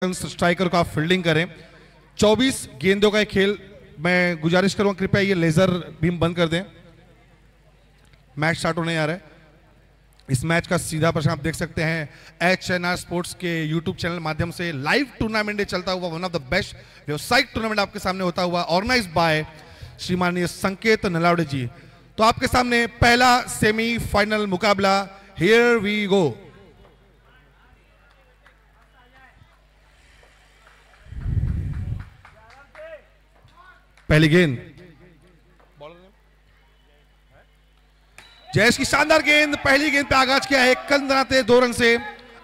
Striker को आप fielding करें। 24 गेंदों का खेल। मैं गुजारिश करूंगा कृपया ये लेजर बीम बंद कर दें। मैच स्टार्ट होने जा रहा है। इस मैच का सीधा प्रश्न आप देख सकते हैं HNR स्पोर्ट्स के यूट्यूब चैनल माध्यम से लाइव टूर्नामेंट चलता हुआ, वन ऑफ द बेस्ट व्यावसायिक टूर्नामेंट आपके सामने होता हुआ, ऑर्गेनाइज बाय श्रीमाननीय संकेत नलावड़े जी। तो आपके सामने पहला सेमीफाइनल मुकाबला, हियर वी गो। पहली गेंद जयेश की शानदार गेंद, पहली गेंद पे आगाज किया है, कदम बनाते 2 रन से।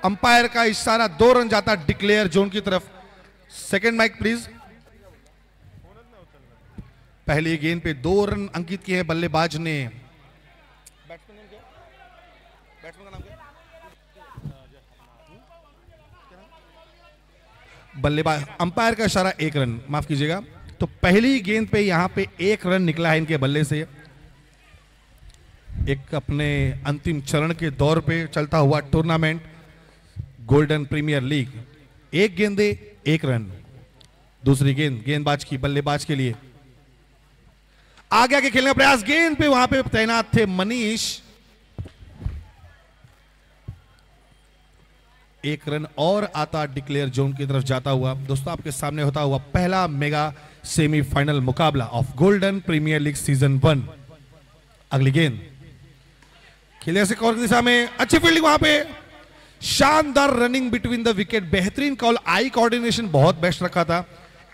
अंपायर का इशारा, 2 रन जाता डिक्लेयर जोन की तरफ। Second mic please. पहली गेंद पे 2 रन अंकित किए हैं बल्लेबाज ने। बैट्समैन का नाम क्या? बल्लेबाज, अंपायर का इशारा 1 रन, माफ कीजिएगा। तो पहली गेंद पे यहां पे 1 रन निकला है इनके बल्ले से। एक अपने अंतिम चरण के दौर पे चलता हुआ टूर्नामेंट गोल्डन प्रीमियर लीग। 1 गेंदे 1 रन। दूसरी गेंद गेंदबाज की, बल्लेबाज के लिए आगे आगे खेलने का प्रयास। गेंद पे वहां पे तैनात थे मनीष। 1 रन और आता डिक्लेयर जोन की तरफ जाता हुआ। दोस्तों आपके सामने होता हुआ पहला मेगा सेमीफाइनल मुकाबला of golden premier league season 1। अगली गेंद खेले से कॉर्नर की दिशा में, अच्छी फील्डिंग वहां पे, शानदार रनिंग बिटवीन द विकेट, बेहतरीन कॉल, आई कोऑर्डिनेशन बहुत बेस्ट रखा था।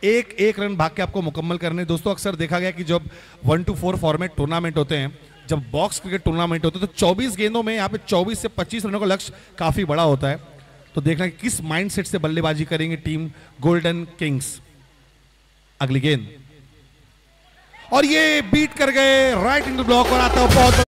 एक रन भाग के आपको मुकम्मल करने। दोस्तों अक्सर देखा गया कि जब 1 to 4 फॉर्मेट टूर्नामेंट होते हैं, जब बॉक्स क्रिकेट टूर्नामेंट होते हैं, तो 24 गेंदों में यहाँ पे 24 से 25 रनों का लक्ष्य काफी बड़ा होता है। तो देखना कि किस माइंडसेट से बल्लेबाजी करेंगे टीम गोल्डन किंग्स। अगली गेंद और ये बीट कर गए राइट इन ब्लॉक और आता है बहुत।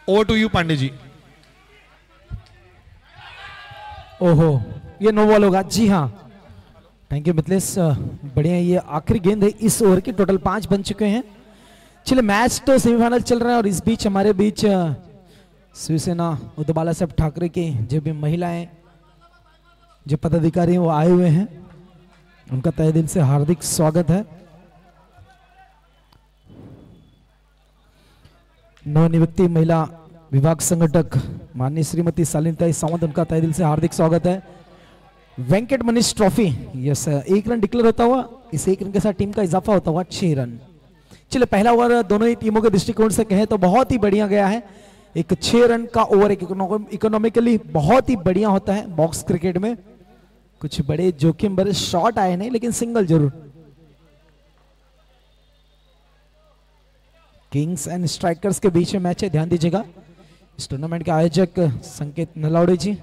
Over to you Pandey ji. ओहो, ये नो बॉल होगा। जी हाँ, थैंक यू मिथिलेश, बढ़िया। ये आखिरी गेंद है इस ओवर की। टोटल 5 बन चुके हैं। चलिए, मैच तो सेमीफाइनल चल रहा है और इस बीच हमारे बीच शिवसेना उद्धव बाला साहब ठाकरे के जो भी महिलाएं, जो पदाधिकारी हैं वो आए हुए हैं, उनका तहे दिल से हार्दिक स्वागत है। नवनियुक्ति महिला विभाग संगठक माननीय श्रीमती शालिनीताई सावंत, उनका तहे दिल से हार्दिक स्वागत है। Venkat Manish trophy, yes, 1 run declare होता हुआ, इस 1 रन के साथ टीम का इजाफा होता हुआ 6 रन। चलिए, पहला ओवर दोनों ही टीमों के दृष्टिकोण से कहें तो बहुत ही बढ़िया गया है। एक 6 रन का ओवर एक इकोनॉमिकली बहुत ही बढ़िया होता है बॉक्स क्रिकेट में। कुछ बड़े जोखिम भरे शॉट आए नहीं, लेकिन सिंगल जरूर। किंग्स एंड स्ट्राइकर्स के बीच में मैच है, ध्यान दीजिएगा। इस टूर्नामेंट के आयोजक संकेत नलावड़े जी,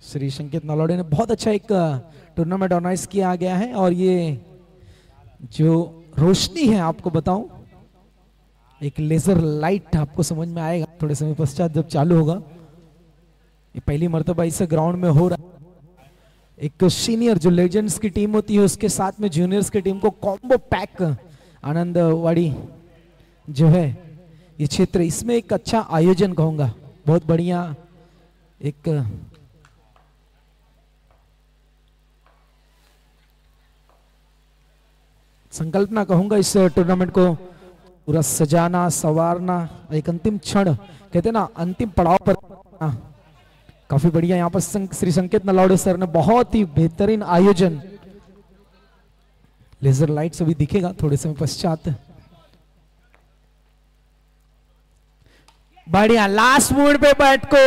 श्री संकेत नलावड़े ने बहुत अच्छा एक टूर्नामेंट ऑर्गेनाइज किया गया है। और ये जो रोशनी है, आपको बताऊं, एक लेजर लाइट आपको समझ में आएगा थोड़े समय पश्चात जब चालू होगा। ये पहली मर्तबा इस ग्राउंड में हो रहा है। एक सीनियर जो लेजेंड्स की टीम होती है उसके साथ में जूनियर्स की टीम को कॉम्बो पैक आनंदवाड़ी जो है ये क्षेत्र, इसमें एक अच्छा आयोजन कहूंगा, बहुत बढ़िया एक संकल्पना कहूंगा इस टूर्नामेंट को पूरा सजाना संवारना, एक अंतिम क्षण कहते ना अंतिम पड़ाव पर काफी बढ़िया यहाँ पर श्री संकेत नलावड़े सर ने बहुत ही बेहतरीन आयोजन, लेजर लाइट्स अभी दिखेगा थोड़े समय पश्चात। बढ़िया लास्ट मोमेंट पे बैट को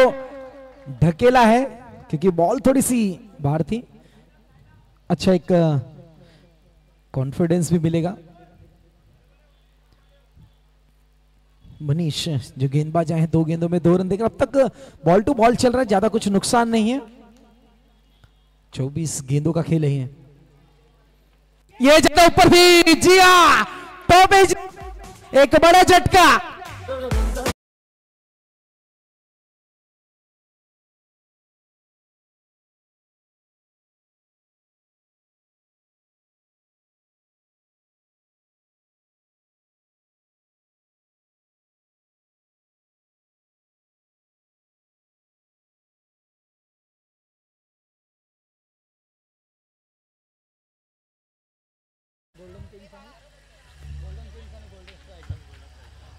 ढकेला है क्योंकि बॉल थोड़ी सी बाहर थी, अच्छा एक कॉन्फिडेंस भी मिलेगा। मनीष जो गेंदबाज आए हैं 2 गेंदों में 2 रन देकर, अब तक बॉल टू बॉल चल रहा है, ज्यादा कुछ नुकसान नहीं है, 24 गेंदों का खेल है ये जगह ऊपर भी जिया टॉप एज, एक बड़ा झटका।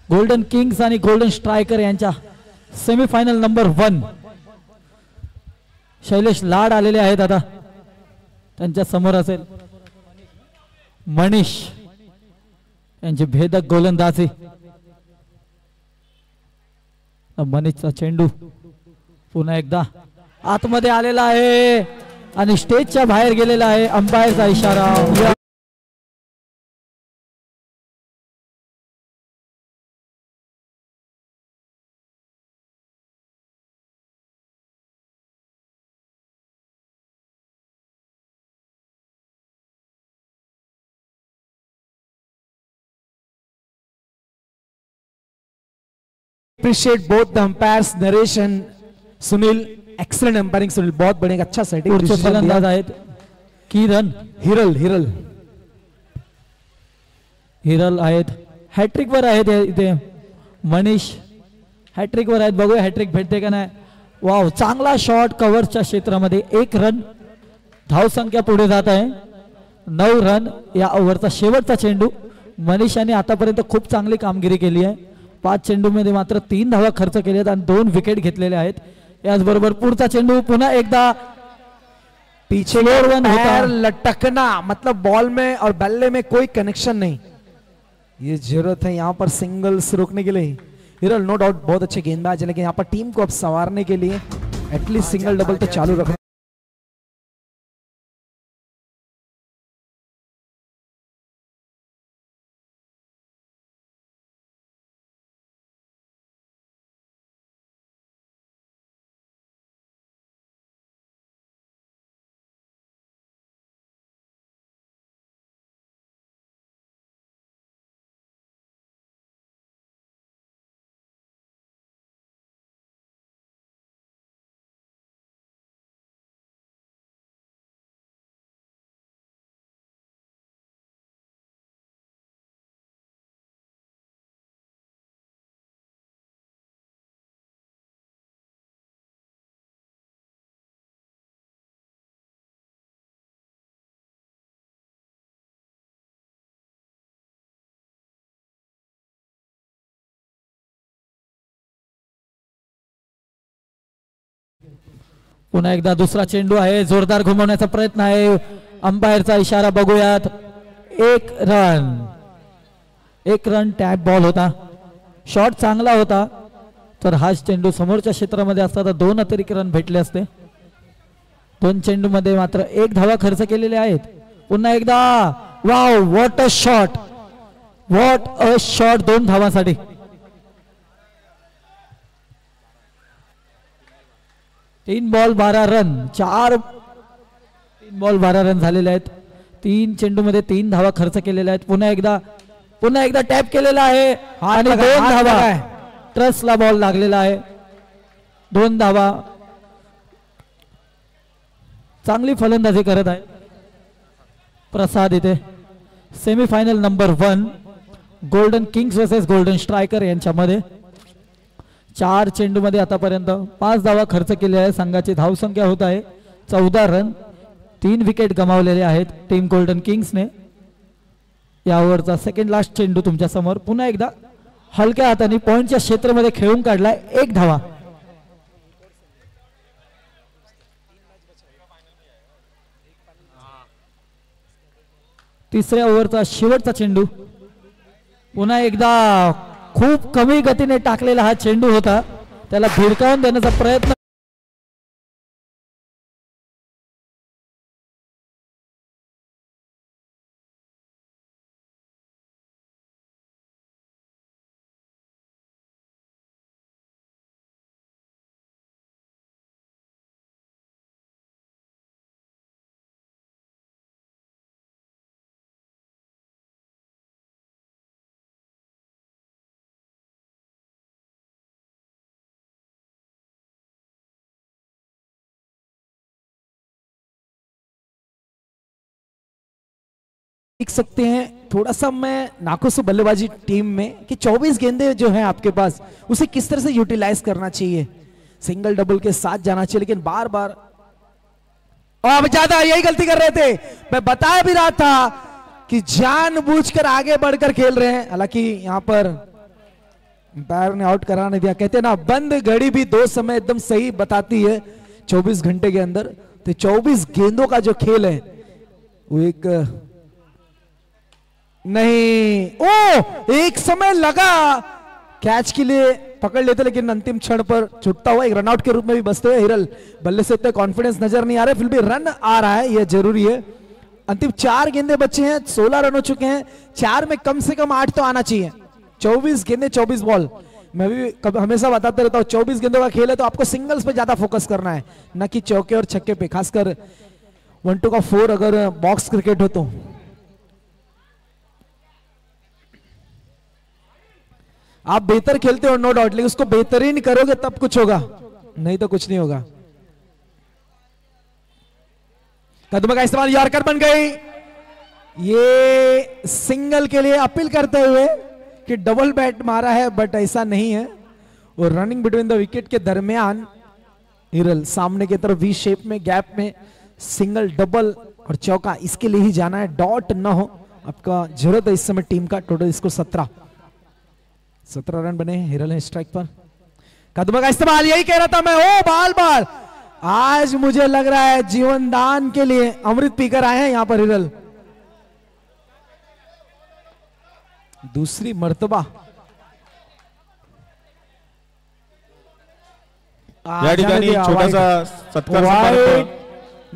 गोल्डन किंग्स आणि गोल्डन स्ट्रायकर यांच्या सेमीफायनल नंबर 1 शैलेश लाड आलेले आहेत, आता त्यांच्या समोर असेल मनीष यांची भेदक गोलंदाजी, मनीषचा चेंडू पुन्हा एकदा आतमध्ये आलेला आहे आणि स्टेजच्या बाहेर गेलेला आहे, अंपायरचा इशारा। Appreciate both the umpires Naresh and Sunil, excellent umpiring Sunil, बहुत बढ़िया अच्छा सेटिंग। पुढचे फलंदाज आहेत किरण हिरल हिरल हिरल आहेत, हॅट्रिक वर आहेत इथे मनीष हॅट्रिक वर आहेत, बघूया हॅट्रिक भेटते का नाही। वाव चांगला शॉट कव्हरच्या क्षेत्रामध्ये, 1 रन धाव संख्या पुढे जात आहे, 9 रन या ओव्हरचा शेवटचा चेंडू। मनीष यांनी आतापर्यंत खूप चांगली कामगिरी केली आहे, 5 चेंडूमध्ये मात्र 3 धावा खर्च केल्यात आणि 2 विकेट घेतलेले आहेत। याचबरोबर पुढचा चेंडू पुन्हा एकदा पीछे पैर लटकना, मतलब बॉल में और बल्ले में कोई कनेक्शन नहीं, ये जरूरत है यहाँ पर सिंगल्स रोकने के लिए। हिरल नो डाउट बहुत अच्छे गेंदबाज है, लेकिन यहाँ पर टीम को अब संवारने के लिए एटलीस्ट सिंगल डबल तो चालू रखना। पुन्हा एकदा दुसरा चेंडू आहे, जोरदार घुमवण्याचा प्रयत्न आहे, अंपायरचा इशारा बघूयात, 1 रन, 1 रन टॅप बॉल होता, शॉट चांगला होता, तर हा चेंडू समोरच्या क्षेत्रामध्ये असता तर 2 अतिरिक्त रन भेटले असते। 2 चेंडू मध्ये मात्र 1 धावा खर्च केलेले आहेत। पुन्हा एकदा wow what a shot, what a shot, 2 धावांसाठी। 3 बॉल 12 रन, 3 बॉल 12 रन झालेले आहेत, 3 चेंडू मध्ये 3 धावा खर्च केलेल्या आहेत। पुन्हा एकदा टॅप केलेला आहे आणि 2 धावा, ट्रसला बॉल लागलेला आहे, 2 धावा। चांगली फलंदाजी करत आहे प्रसाद इथे. Semifinal number 1 golden Kings versus golden striker यांच्यामध्ये 4 चेंडूमध्ये आतापर्यंत 5 धावा खर्च केले आहे. संघाची धावसंख्या होत आहे 14 रन. 3 विकेट गमावलेले आहेत टीम गोल्डन किंग्सने. यावरचा सेकंड लास्ट चेंडू तुमच्या समोर पुन्हा एकदा हलक्या हाताने पॉइंटच्या क्षेत्रामध्ये खेळून काढलाय. 1 धावा. तिसऱ्या ओव्हरचा शेवटचा चेंडू. पुन्हा एकदा खूप कमी गतीने टाकलेला हा चेंडू होता. त्याला भिरकावून देण्याचा प्रयत्न. देख सकते हैं थोड़ा सा मैं नाखुश हूं बल्लेबाजी टीम में कि 24 गेंदे जो हैं आपके पास उसे किस तरह से यूटिलाइज करना चाहिए. सिंगल डबल के साथ जाना चाहिए लेकिन बार बार अब ज्यादा यही गलती कर रहे थे. मैं बता भी रहा था कि जानबूझकर आगे बढ़कर खेल रहे हैं. हालांकि यहां पर अंपायर ने आउट कराने दिया. कहते ना बंद घड़ी भी 2 समय एकदम सही बताती है 24 घंटे के अंदर. तो 24 गेंदों का जो खेल है वो एक नहीं. ओ एक समय लगा कैच के लिए पकड़ लेते लेकिन अंतिम क्षण पर छूटता हुआ एक रनआउट के रूप में भी बसते हुए हिरल बल्ले से इतना कॉन्फिडेंस नजर नहीं आ रहा है. फिर भी रन आ रहा है यह जरूरी है. अंतिम 4 गेंदे बचे हैं. 16 रन हो चुके हैं. 4 में कम से कम 8 तो आना चाहिए. 24 गेंदे 24 बॉल. मैं भी हमेशा बताते रहता हूं 24 गेंदों का खेल है तो आपको सिंगल्स पे ज्यादा फोकस करना है न कि चौके और छक्के पे. खासकर 1-2 का 4 अगर बॉक्स क्रिकेट हो तो. आप बेहतर खेलते हो नो डाउट लेकिन उसको बेहतरीन करोगे तब कुछ होगा नहीं तो कुछ नहीं होगा. कदम का इस्तेमाल यॉर्कर बन गई. ये सिंगल के लिए अपील करते हुए कि डबल बैट मारा है बट ऐसा नहीं है. और रनिंग बिटवीन द विकेट के दरमियान हिरल सामने की तरफ वी शेप में गैप में सिंगल डबल और चौका इसके लिए ही जाना है. डॉट ना हो आपका जरूरत है इस समय टीम का. टोटल इसको 17 रन बने. हिरल है स्ट्राइक पर. कदम का इस्तेमाल यही कह रहा था मैं. ओ बाल बाल आज मुझे लग रहा है जीवन दान के लिए अमृत पीकर आए हैं यहां पर हिरल. दूसरी मर्तबा या ठिकाणी छोटासा सत्कार समारंभ.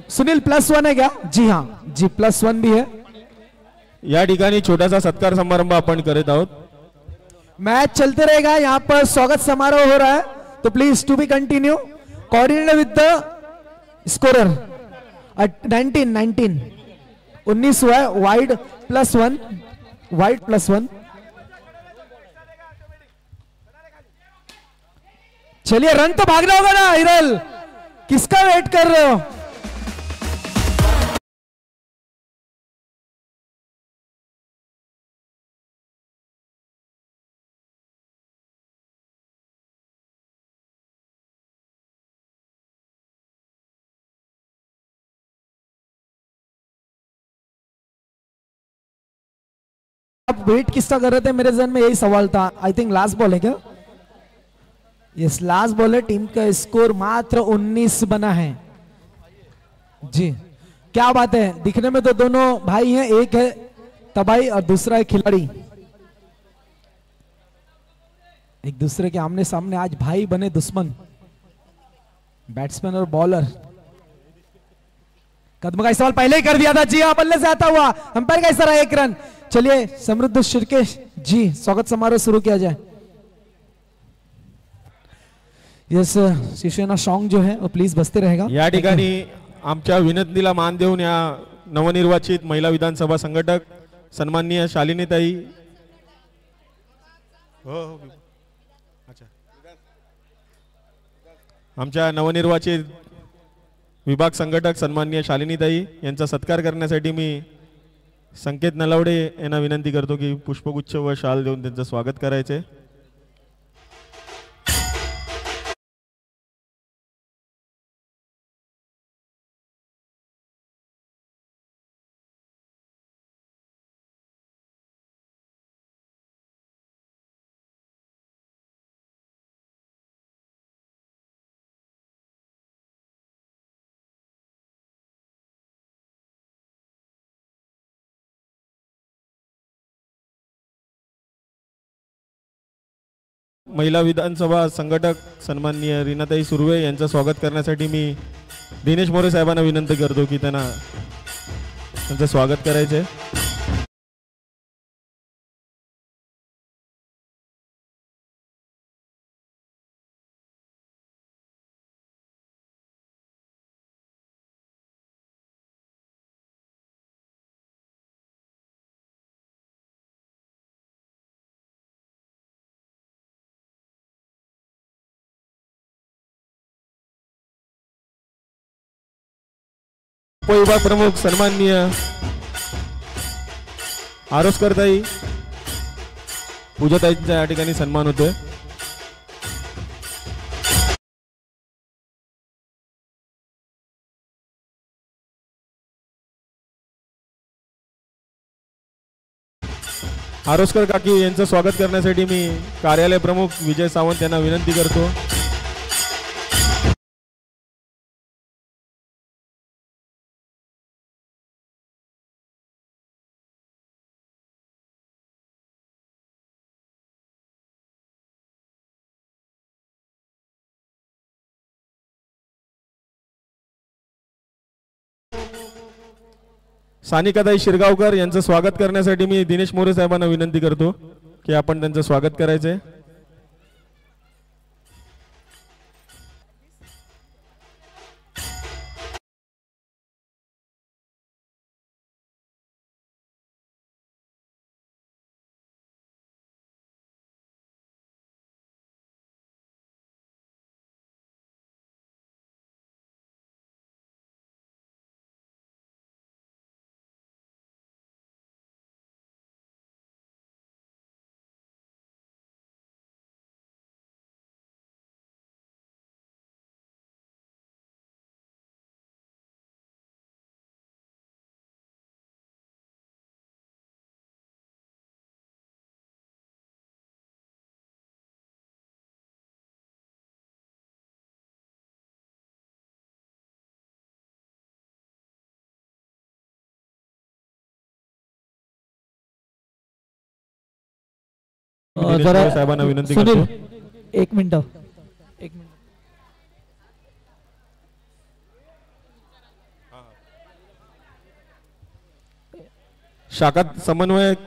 सुनील +1 है क्या? जी हाँ जी +1 भी है. या ठिकाणी छोटासा सत्कार समारंभ आपण करत आहोत. मैच चलते रहेगा. यहां पर स्वागत समारोह हो रहा है तो please to be continue. Coordinate with the scorer. 19 हुआ है. Wide +1 wide +1. चलिए रन तो भागना होगा ना हिरल. किसका वेट कर रहे हो? आप वेट किसका कर रहे थे? मेरे जहन में यही सवाल था. आई थिंक लास्ट बॉल है क्या? यस लास्ट बॉल है. टीम का स्कोर मात्र 19 बना है. जी क्या बात है. दिखने में तो दोनों भाई हैं. एक है तबाई और दूसरा है खिलाड़ी. एक दूसरे के आमने सामने आज भाई बने दुश्मन. बैट्समैन और बॉलर. कदम का इस्तेमाल पहले ही कर दिया था. जी हाँ बल्ले से आता हुआ अंपायर का इशारा 1 रन. चलिए समृद्ध शिरकेश जी स्वागत समारोह शुरू किया जाए. यस शिवसेना सॉन्ग जो है वो प्लीज बजते रहेगा. या ठिकाणी आमच्या विनंतीला मान देऊन या नवनिर्वाचित महिला विधानसभा संघटक सन्माननीय शालिनीताई. हो अच्छा. आमच्या नवनिर्वाचित विभाग संघटक सन्माननीय शालिनीताई यांचा सत्कार करण्यासाठी मी संकेत नलावडे यांना विनंती करतो की पुष्पगुच्छ व शाल देऊन त्यांचं स्वागत करायचे. महिला विधानसभा संघटक सन्माननीय रीनाताई सुर्वे यांचं स्वागत करण्यासाठी मी दिनेश मोरे साहेबांना विनंती करतो की त्यांना त्यांचं स्वागत करायचे. उपविभाग प्रमुख सन्माननीय आरोस्करताई पूजाताईंचा या ठिकाणी सन्मान होतोय. आरोस्कर काकी यांचं स्वागत करण्यासाठी मी कार्यालय प्रमुख विजय सावंत यांना विनंती करतो. सानिकाताई शिरगावकर यांचं स्वागत करण्यासाठी मी दिनेश मोरे साहेबांना विनंती करतो की आपण त्यांचं स्वागत करायचे. जरा साहेबांना विनंती सुनील करतो. एक मिनिट. शाखा समन्वयक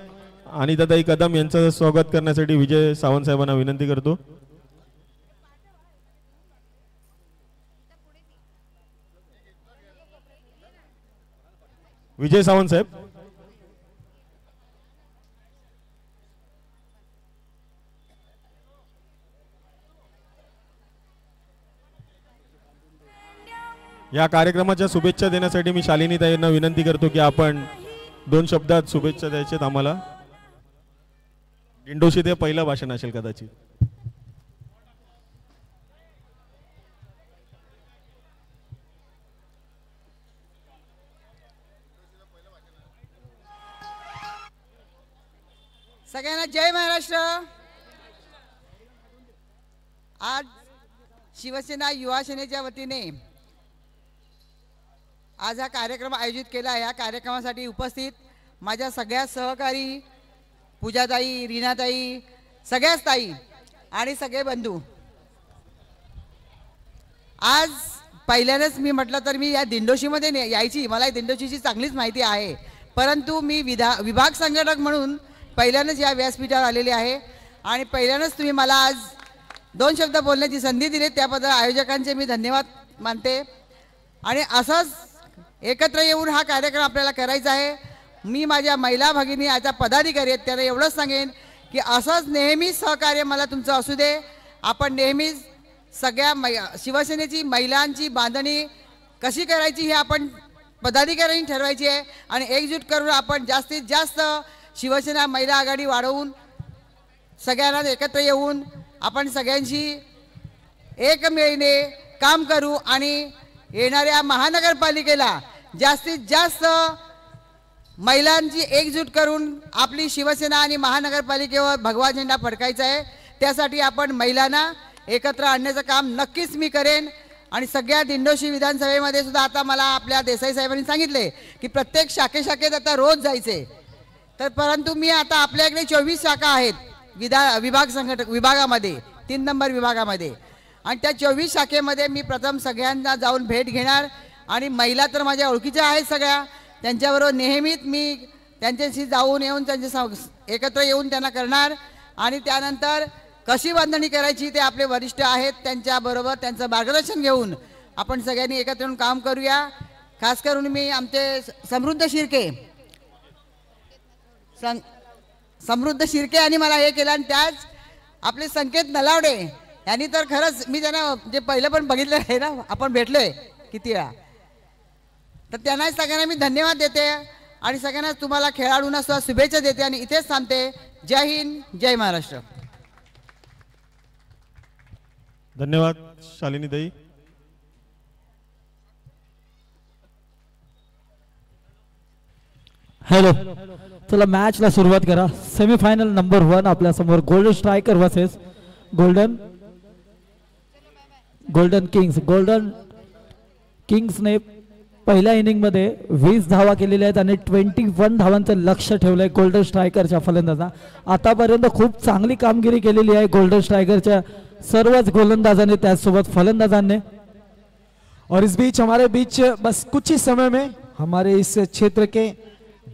अनिताताई कदम यांचं स्वागत करण्यासाठी विजय सावंत साहेबांना विनंती करतो. विजय सावंत साहेब. या कार्यक्रमाच्या शुभेच्छा देण्यासाठी मी शालिनीताई यांना विनंती करतो की आपण 2 शब्दात शुभेच्छा द्यायच्यात आम्हाला. दिंडोशी ते पहिलं भाषण असेल कदाचित. सगळ्यांना जय महाराष्ट्र. आज शिवसेना युवा सेनेच्या वतीने आज हा कार्यक्रम आयोजित केला आहे. या कार्यक्रमासाठी उपस्थित माझ्या सगळ्या सहकारी पूजाताई, रीनाताई, सगळ्याच ताई आणि सगळे बंधू, आज पहिल्यानेच मी म्हटलं तर मी या दिंडोशीमध्ये यायची, मला दिंडोशीची चांगलीच माहिती आहे, परंतु मी विभाग संघटक म्हणून पहिल्यानेच या व्यासपीठावर आलेले आहे आणि पहिल्यानेच तुम्ही मला आज 2 शब्द बोलण्याची संधी दिली, त्याबद्दल आयोजकांचे मी धन्यवाद मानते. आणि असंच एकत्र येऊन हा कार्यक्रम आपल्याला करायचा आहे. मी माझ्या महिला भगिनी आता पदाधिकारी आहेत त्यांना एवढंच सांगेन की असंच नेहमीच सहकार्य मला तुमचं असू दे. आपण नेहमीच सगळ्या शिवसेनेची महिलांची बांधणी कशी करायची हे आपण पदाधिकाऱ्यांनी ठरवायची आहे आणि एकजूट करून आपण जास्तीत जास्त शिवसेना महिला आघाडी वाढवून सगळ्यांना एकत्र येऊन आपण सगळ्यांशी एकमेळीने काम करू आणि येणाऱ्या महानगरपालिकेला जास्तीत जास्त महिलांची एकजूट करून आपली शिवसेना आणि महानगरपालिकेवर भगवा झेंडा फडकायचा आहे. त्यासाठी आपण महिलांना एकत्र आणण्याचं काम नक्कीच मी करेन. आणि सगळ्या दिंडोशी विधानसभेमध्ये सुद्धा आता मला आपल्या देसाई साहेबांनी सांगितले की प्रत्येक शाखेत आता रोज जायचे. तर परंतु मी आता आपल्याकडे 24 शाखा आहेत विभाग संघटक विभागामध्ये 3 नंबर विभागामध्ये आणि त्या 24 शाखेमध्ये मी प्रथम सगळ्यांना जाऊन भेट घेणार आणि महिला तर माझ्या ओळखीच्या आहेत सगळ्या, त्यांच्याबरोबर नेहमीच मी त्यांच्याशी जाऊन येऊन त्यांच्या एकत्र येऊन त्यांना करणार आणि त्यानंतर कशी बांधणी करायची ते आपले वरिष्ठ आहेत त्यांच्याबरोबर त्यांचं मार्गदर्शन घेऊन आपण सगळ्यांनी एकत्र येऊन काम करूया. खास करून मी आमचे समृद्ध शिर्के आणि मला हे केलं आणि त्याच आपले संकेत नलावडे यांनी तर खरंच मी त्यांना जे पहिलं पण बघितलं आहे ना, आपण भेटलोय किती वेळा, तर त्यांना सगळ्यांना मी धन्यवाद देते आणि सगळ्यांना तुम्हाला खेळाडूंना सुद्धा शुभेच्छा देते आणि इथेच थांबते. जय हिंद, जय महाराष्ट्र. धन्यवाद शालिनीताई. हॅलो, चला मॅचला सुरुवात करा. सेमीफायनल नंबर 1 आपल्या समोर गोल्डन स्ट्रायकर वर्सेस गोल्डन किंग्सने पहिल्या इनिंग मध्ये 20 धावा केलेल्या आहेत आणि 21 धावांचं लक्ष ठेवलंय गोल्डन स्ट्रायकरच्या फलंदाजा. आतापर्यंत खूप चांगली कामगिरी केलेली आहे गोल्डन स्ट्रायकरच्या सर्वच गोलंदाजांनी त्यासोबत फलंदाजांनी. और इस बीच हमारे बीच बस कुछ ही समय में हमारे इस क्षेत्र के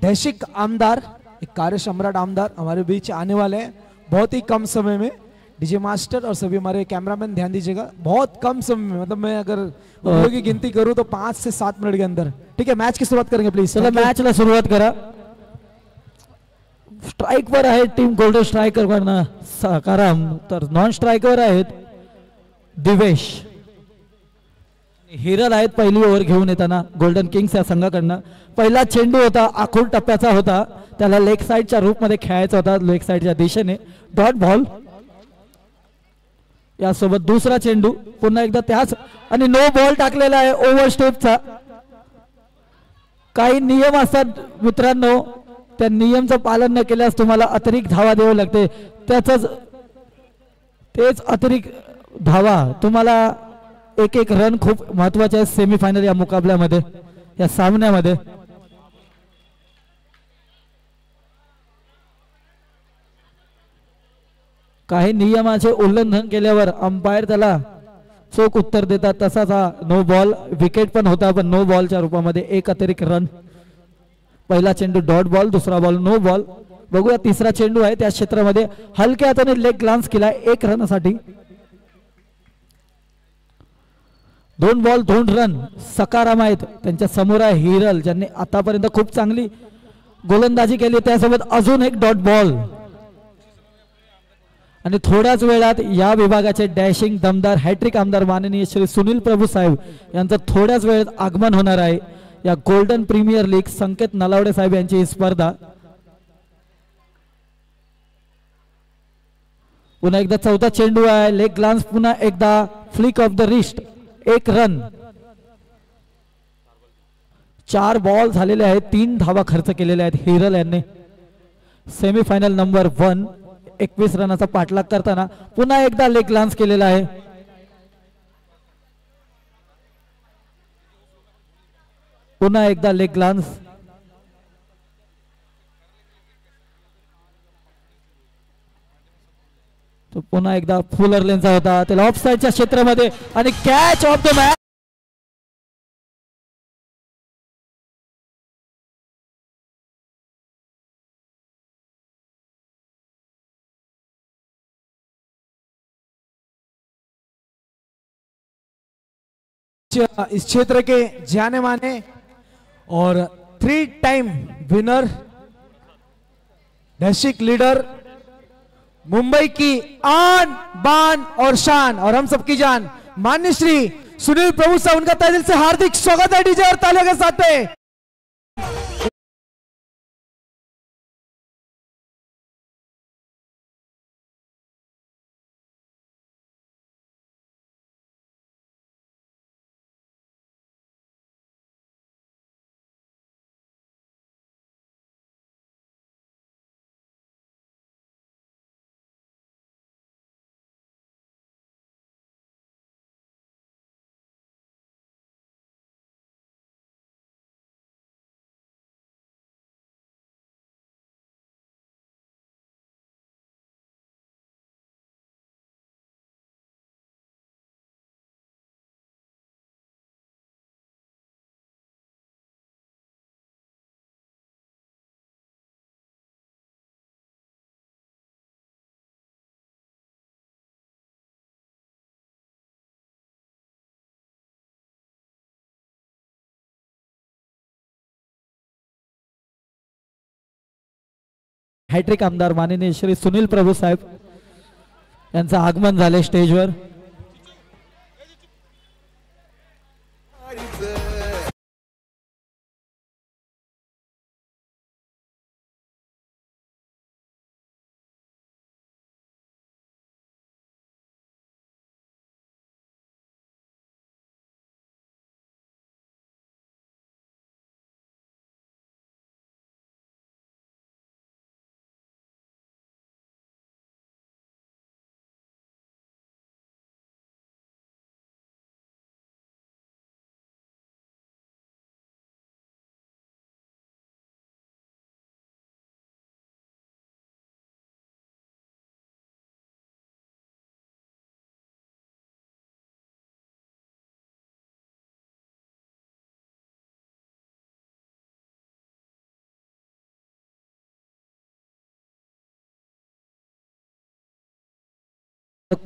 डैशिक आमदार, एक कार्य सम्राट आमदार हमारे बीच आने वाले हैं बहुत ही कम समय में. डीजे मास्टर और सभी हमारे कैमरामैन ध्यान दीजिएगा, बहुत कम समय में, मतलब मैं अगर उंगलियों की गिनती करूं तो 5 से 7 मिनट के अंदर. ठीक है, मैच की शुरुआत करेंगे प्लीज. चला मॅचला सुरुवात करा. स्ट्राइक वर आहे टीम गोल्डन स्ट्रायकर वरनं सकाराम, तर नॉन स्ट्राइक वर आहेत दिवेश हिरल आहेत. पहिली ओव्हर घेऊन येताना गोल्डन किंग्स या संघाकडनं पहिला चेंडू होता, आखूड टप्प्याचा होता, त्याला लेग साइडच्या रूपमध्ये खेळायचा होता, लेग साइडच्या दिशेने डॉट बॉल. यासोबत दुसरा चेंडू पुन्हा एकदा त्याच आणि नो बॉल टाकलेला आहे ओव्हर स्टेपचा. काही नियम असतात मित्रांनो, त्या नियमचं पालन न केल्यास तुम्हाला अतिरिक्त धावा द्यावी लागते. तेच अतिरिक्त धावा तुम्हाला एक रन खूप महत्वाचे आहे सेमीफायनल या मुकाबल्यामध्ये, या सामन्यामध्ये. काही नियमाचे उल्लंघन केल्यावर अंपायर त्याला चोख उत्तर देतात. तसाच हा नो बॉल विकेट पण होता, पण नो बॉलच्या रूपामध्ये एक अतिरिक्त रन. पहिला चेंडू डॉट बॉल, दुसरा बॉल नो बॉल. बघूया तिसरा चेंडू आहे त्या क्षेत्रामध्ये हलक्या हाताने लेग ग्लान्स केला 1 रनसाठी. 2 बॉल 2 रन सकाराम आहेत. त्यांच्या समोर आहे हिरल, ज्यांनी आतापर्यंत खूप चांगली गोलंदाजी केली, त्यासोबत अजून एक डॉट बॉल. आणि थोड्याच वेळात या विभागाचे डॅशिंग दमदार हॅट्रिक आमदार माननीय श्री सुनील प्रभू साहेब यांचं थोड्याच वेळात आगमन होणार आहे. या गोल्डन प्रीमियर लीग संकेत नलावडे साहेब यांची ही स्पर्धा. पुन्हा एकदा चौथा चेंडू आहे, लेग ग्लान्स, पुन्हा एकदा flick of the wrist, 1 run. 4 ball झालेले आहेत, 3 धावा खर्च केलेल्या आहेत हिरल यांनी. सेमीफायनल नंबर 1 21 रनाचा पाठलाग करताना पुन्हा एकदा लेग ग्लान्स केलेला आहे. पुन्हा एकदा लेग ग्लान्स. तो पुन्हा एकदा फुलर लेनचा होता, त्याला ऑफ साइडच्या क्षेत्रामध्ये आणि कॅच ऑफ द मॅच. इस क्षेत्र के जाने माने और 3 टाइम विनर, डैशिक लीडर, मुंबई की आन बान और शान और हम सबकी जान, मान्य श्री सुनील प्रभु साहब उनका तहे दिल से हार्दिक स्वागत है डीजे और तालियों के साथ में। हॅट्रिक आमदार माननीय श्री सुनील प्रभु साहेब यांचं आगमन झाले स्टेजवर।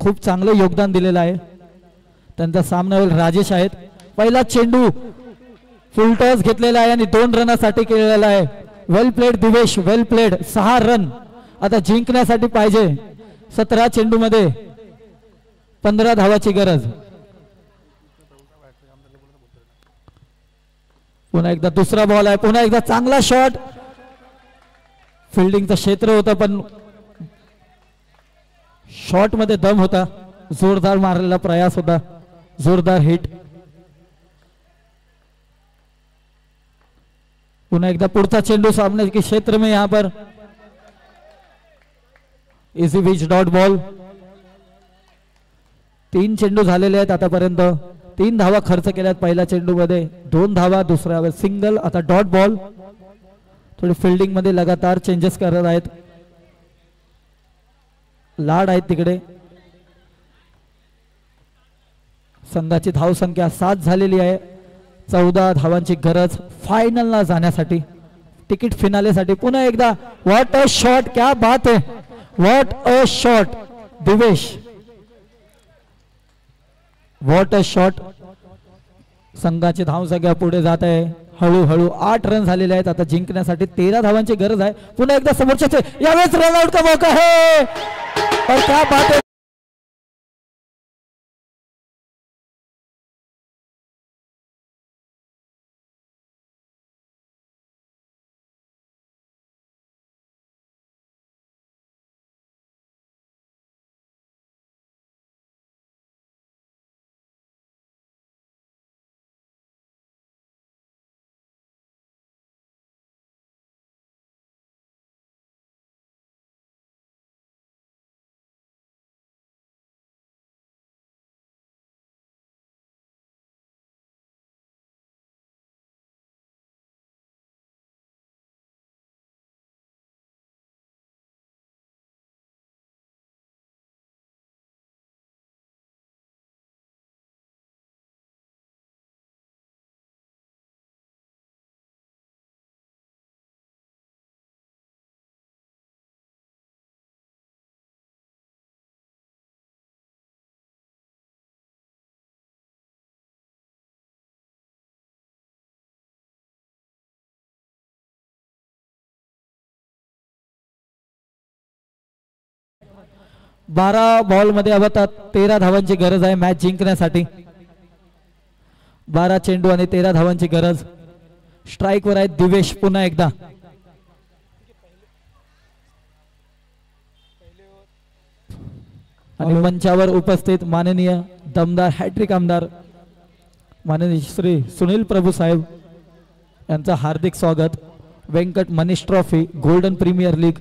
खूप चांगलं योगदान दिलेलं आहे। त्यांचा सामना होईल राजेश आहेत। पहिला चेंडू फुल टॉस घेतलेला आहे आणि 2 रनासाठी केलेला आहे। Well played Divesh, well played. 6 run आता जिंकण्यासाठी पाहिजे। 17 चेंडू मध्ये 15 धावाची गरज। पुन्हा एकदा दुसरा बॉल आहे, पुन्हा एकदा चांगला शॉट। फिल्डिंगचं क्षेत्र होतं पण शॉट मध्ये दम होता। जोरदार मारलेला प्रयास होता, जोरदार हिट। पुन्हा एकदा पुढचा चेंडू सामने के क्षेत्र में यहां पर इजी विच डॉट बॉल। 3 चेंडू झालेले आहेत आतापर्यंत। 3 धावा खर्च केल्यात पहिल्या चेंडू मध्ये, 2 धावा दुसऱ्या सिंगल। आता डॉट बॉल। थोडी फिल्डिंग मध्ये लगातार चेंजेस करत आहेत, लाड आहेत तिकडे। संघाची धाव संख्या 7 झालेली आहे। 14 धावांची गरज फायनलला जाण्यासाठी, तिकीट फिनालेसाठी। पुन्हा एकदा व्हॉट अ शॉट, क्या बात है, what a shot Divesh, what a shot. संघाची धाव संख्या पुढे जात आहे हळूहळू। 8 रन झालेले आहेत। आता जिंकण्यासाठी 13 धावांची गरज आहे। पुन्हा एकदा समोरच्याचे यावेळेस रनआउट का मौका है और क्या बात है। बारा बॉल मध्ये अब 13 धावांची गरज आहे मॅच जिंकण्यासाठी। 12 चेंडू आणि 13 धावांची गरज. स्ट्राईकवर आहे दिवेश पुन्हा एकदा. आणि मंचावर उपस्थित माननीय दमदार हॅट्रिक आमदार माननीय श्री सुनील प्रभू साहेब यांचं हार्दिक स्वागत. Venkat Manish trophy golden premier league.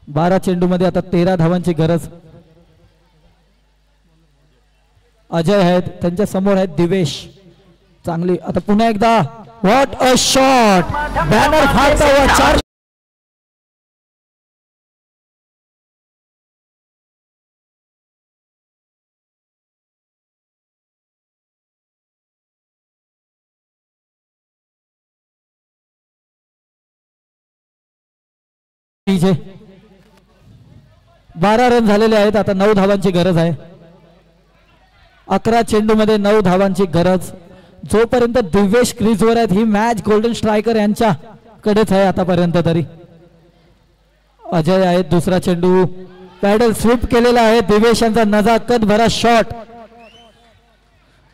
12 चेंडू मध्ये आता 13 धावांची गरज. अजय आहेत, त्यांच्या समोर आहेत दिवेश. चांगली आता पुन्हा एकदा व्हॉट अ शॉट. बॅनर फाडता व 4 12 रन झालेले आहेत. आता 9 धावांची गरज आहे. 11 चेंडू मध्ये 9 धावांची गरज. जोपर्यंत दिवेश क्रीजवर आहेत ही मॅच गोल्डन स्ट्रायकर यांच्याकडेच आहे आतापर्यंत तरी. अजय आहेत, दुसरा चेंडू पॅडल स्वीप केलेला आहे. दिवेश यांचा नजाकत भरा शॉट.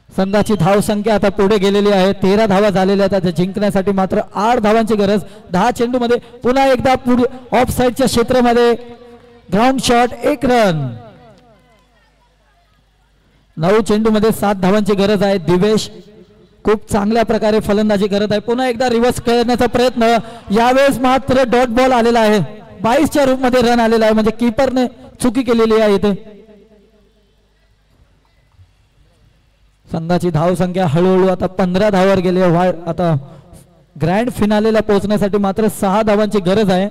संघाची धाव संख्या आता पुढे गेलेली आहे. 13 धावा झालेल्या आहेत. जिंकण्यासाठी मात्र 8 धावांची गरज. 10 चेंडू मध्ये पुन्हा एकदा ऑफ साइडच्या क्षेत्रामध्ये ग्राउंड शॉट. 1 रन. 9 चेंडू मध्ये 7 धावांची गरज आहे. दिवेश खूप चांगल्या प्रकारे फलंदाजी करत आहे. पुन्हा एकदा रिव्हर्स करण्याचा प्रयत्न. यावेळेस मात्र डॉट बॉल आलेला आहे. 22च्या रूपमध्ये रन आलेला आहे. म्हणजे कीपरने चुकी केलेली आहे इथे. संघाची धाव संख्या हळूहळू आता 15 धावावर गेली. आता ग्रँड फिनालेला पोहोचण्यासाठी मात्र 6 धावांची गरज आहे.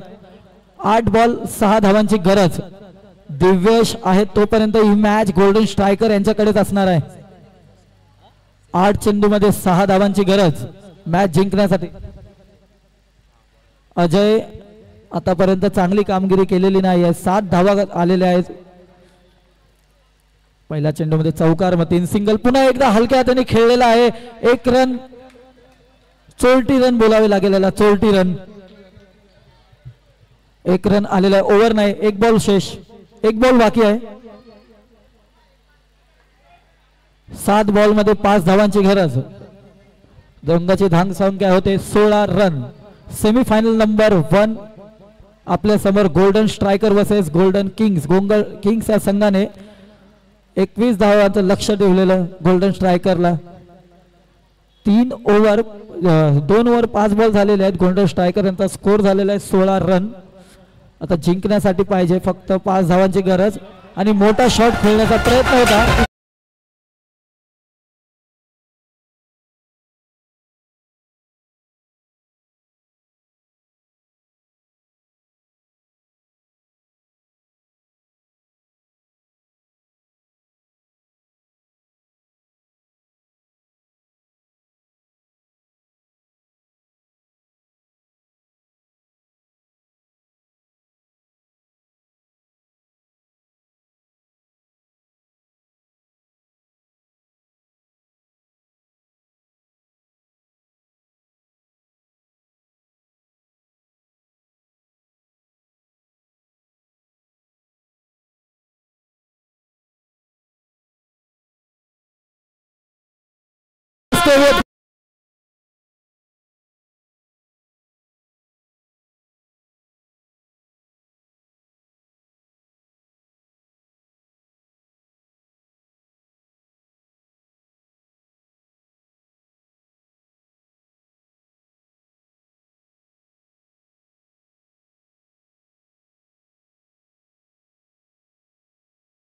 8 बॉल 6 धावांची गरज. दिवेश आहे तोपर्यंत ही मॅच गोल्डन स्ट्रायकर यांच्याकडेच असणार आहे. 8 चेंडू मध्ये 6 धावांची गरज मॅच जिंकण्यासाठी. अजय आतापर्यंत चांगली कामगिरी केलेली नाही आहे. 7 धावा आलेल्या आहेत. पहिल्या चेंडू मध्ये चौकार मग 3 सिंगल. पुन्हा एकदा हलक्या हाताने खेळलेला आहे. 1 रन. चोलटी रन बोलावे लागेल याला. चोलटी रन. 1 रन आलेला आहे. ओव्हर नाही. 1 बॉल शेष. 1 बॉल बाकी आहे. 7 बॉल मध्ये 5 धावांची गरज. दोघांची धाव संख्या होते 16 रन. सेमीफायनल नंबर 1 आपल्या समोर golden striker versus golden Kings. Kings या संघाने 21 धावांचं लक्ष ठेवलेलं गोल्डन स्ट्रायकरला. 2 ओव्हर 5 बॉल झालेले आहेत. गोल्डन स्ट्रायकर यांचा स्कोर झालेला आहे 16 रन. आता जिंकण्यासाठी पाहिजे फक्त 5 धावांची गरज. आणि मोठा शॉट खेळण्याचा प्रयत्न होता.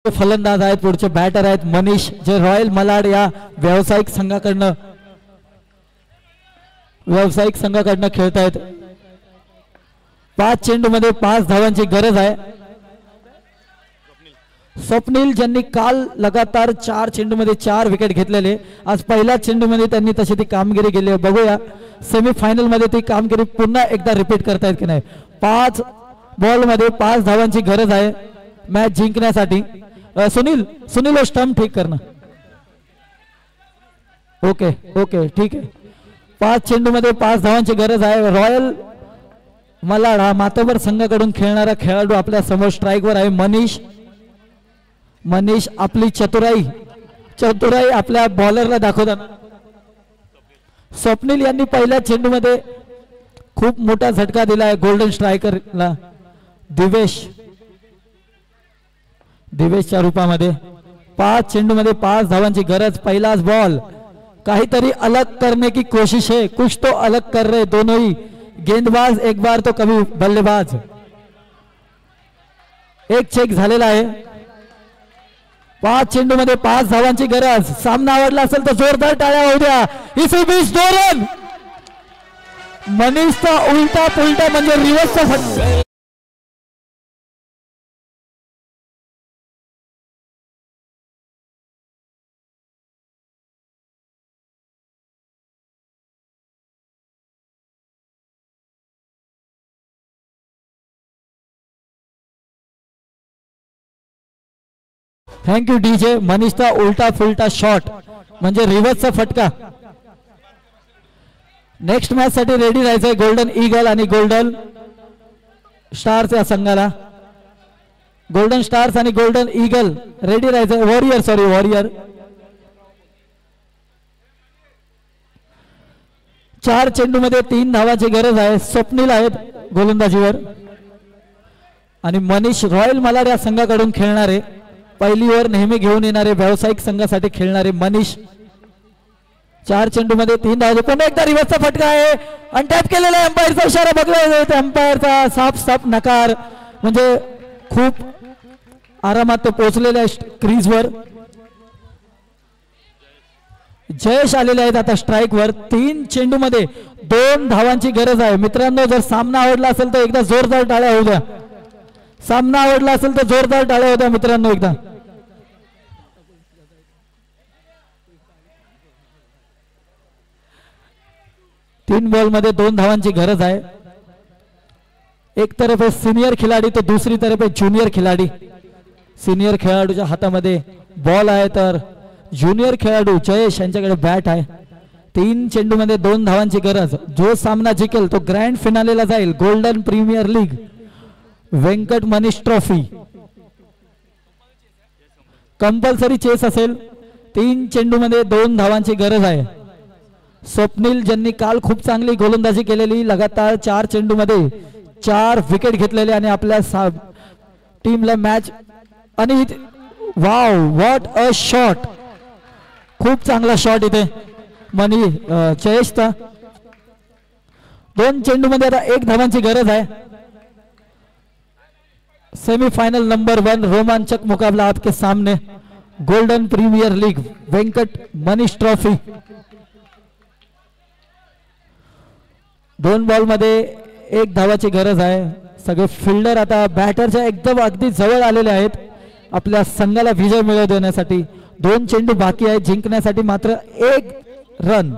फलंदाज आहेत. पुढचे बॅटर आहेत मनीष जे रॉयल मलाड या व्यावसायिक संघाकडनं खेळत आहेत. 5 चेंडू मध्ये 5 धावांची गरज आहे. स्वप्नील ज्यांनी काल लगातार 4 चेंडू मध्ये 4 विकेट घेतलेले. आज पहिल्या चेंडू मध्ये त्यांनी तशी ती कामगिरी केली. बघूया सेमीफायनल मध्ये ती कामगिरी पुन्हा एकदा रिपीट करतायत की नाही. 5 बॉल मध्ये 5 धावांची गरज आहे मॅच जिंकण्यासाठी. सुनील स्टंप ठीक करणं. ओके ठीक आहे. 5 चेंडू मध्ये 5 धावांची गरज आहे. रॉयल मलाड हा मातोबर संघाकडून खेळणारा खेळाडू आपल्या समोर स्ट्राईकवर आहे. मनीष आपली चतुराई चतुराई आपल्या बॉलरला दाखवताना स्वप्नील यांनी पहिल्या चेंडूमध्ये खूप मोठा झटका दिला आहे गोल्डन स्ट्रायकरला दिवेशच्या रूपामध्ये. 5 चेंडूमध्ये 5 धावांची गरज. पहिलाच बॉल. काहीतरी अलग करने की कोशिश है, कुछ तो अलग कर रहे दोनों ही गेंदबाज, एक बार तो कभी बल्लेबाज. एक चेक झालेला आहे. 5 चेंडूमध्ये 5 धावांची गरज. सामना आवडला असेल तर जोरदार टाळ्या होऊ द्या. इसी बीच 2 रन. मनीषचा उलटा पुलटा म्हणजे रिव्हर्सचा फटका. Thank you DJ. मनीषचा उलटा फुलटा शॉट म्हणजे रिव्हर्सचा फटका. नेक्स्ट मॅच साठी रेडी राहायचंय गोल्डन ईगल आणि गोल्डन स्टार्स या संघाला. गोल्डन स्टार्स आणि गोल्डन ईगल रेडी राहायचंय. वॉरियर 4 चेंडूमध्ये 3 धावांची गरज आहे. स्वप्नील आहेत गोलंदाजीवर आणि मनीष रॉयल मलार या संघाकडून खेळणारे, पहिली ओव्हर नेहमी घेऊन येणारे, व्यावसायिक संघासाठी खेळणारे मनीष. 4 चेंडूमध्ये 3 धावा. पुन्हा एकदा रिव्हर्सचा फटका आहे. अनटॅप केलेला आहे. अंपायरचा इशारा बघला जातो. अंपायरचा साफ नकार. म्हणजे खूप आरामात तो पोहोचलेला आहे क्रीजवर. जयेश आलेले आहेत आता स्ट्राईक वर. 3 चेंडूमध्ये 2 धावांची गरज आहे. मित्रांनो, जर सामना आवडला असेल तर एकदा जोरदार टाळ्या होऊ द्या. सामना आवडला असेल तर जोरदार टाळ्या होऊ द्या मित्रांनो एकदा. 3 बॉलमध्ये 2 धावांची गरज आहे. एक तरफ आहे सिनियर खिलाडी तर दुसरी तरफ आहे ज्युनियर खिलाडी. सिनियर खेळाडूच्या हातामध्ये बॉल आहे तर ज्युनियर खेळाडू जयेश यांच्याकडे बॅट आहे. 3 चेंडूमध्ये 2 धावांची गरज. जो सामना जिंकेल तो ग्रँड फिनालेला जाईल. Golden premier league Venkat Manish trophy. Compulsory chase असेल. 3 चेंडूमध्ये 2 धावांची गरज आहे. स्वप्नील ज्यांनी काल खूप चांगली गोलंदाजी केलेली, लगातार 4 चेंडूमध्ये 4 विकेट घेतलेले आणि आपल्या टीमला मॅच. आणि वाव, व्हॉट अ शॉट. खूप चांगला शॉट इथे जयेशचा. 2 चेंडूमध्ये आता 1 धावांची गरज आहे. सेमीफाइनल नंबर 1 रोमांचक मुकाबला आपके सामने. Golden premier league Venkat Manish trophy. 2 बॉलमध्ये 1 धावाची गरज आहे. सगळे फिल्डर आता बॅटरच्या एकदम अगदी जवळ आलेले आहेत आपल्या संघाला विजय मिळवून देण्यासाठी. 2 चेंडू बाकी आहे. जिंकण्यासाठी मात्र 1 रन.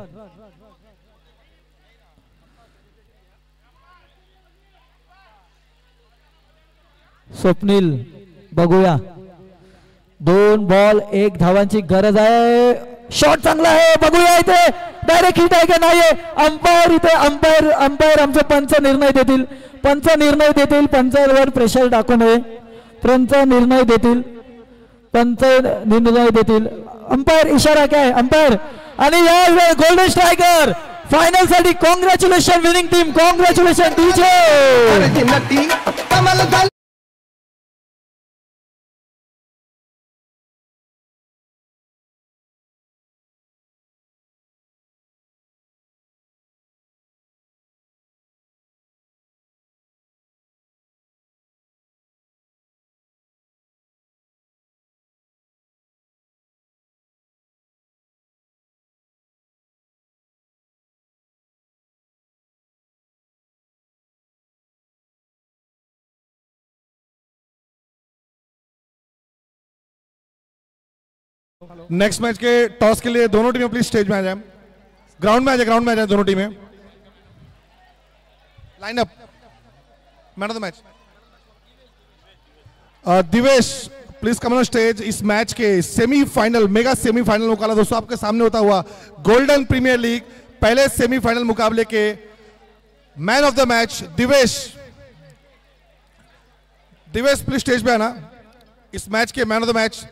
स्वप्नील बघूया. 2 बॉल 1 धावांची गरज आहे. शॉट चांगला आहे. बघूया इथे डायरेक्ट हिट आहे का नाहीये. अंपायर इथे अंपायर आमचे पंच निर्णय देतील. पंचावर प्रेशर टाकू नये. पंच निर्णय देतील. अंपायर इशारा काय अंपायर. आणि या गोल्डन स्ट्रायकर फायनल साठी congratulation winning team. Congratulation DJ. Next match के टॉस के लिए दोनों टीमें प्लीज स्टेज में आ जाए. ग्राउंड में आ जाए दोनों टीमें. Line up. Man of the match Divesh please come on stage. इस मैच के सेमीफाइनल मेगा सेमीफाइनल मुकाबला दोस्तों आपके सामने होता हुआ गोल्डन प्रीमियर लीग पहले सेमीफाइनल मुकाबले के man of the match Divesh please stage पे आना. इस मैच के मैन ऑफ द मैच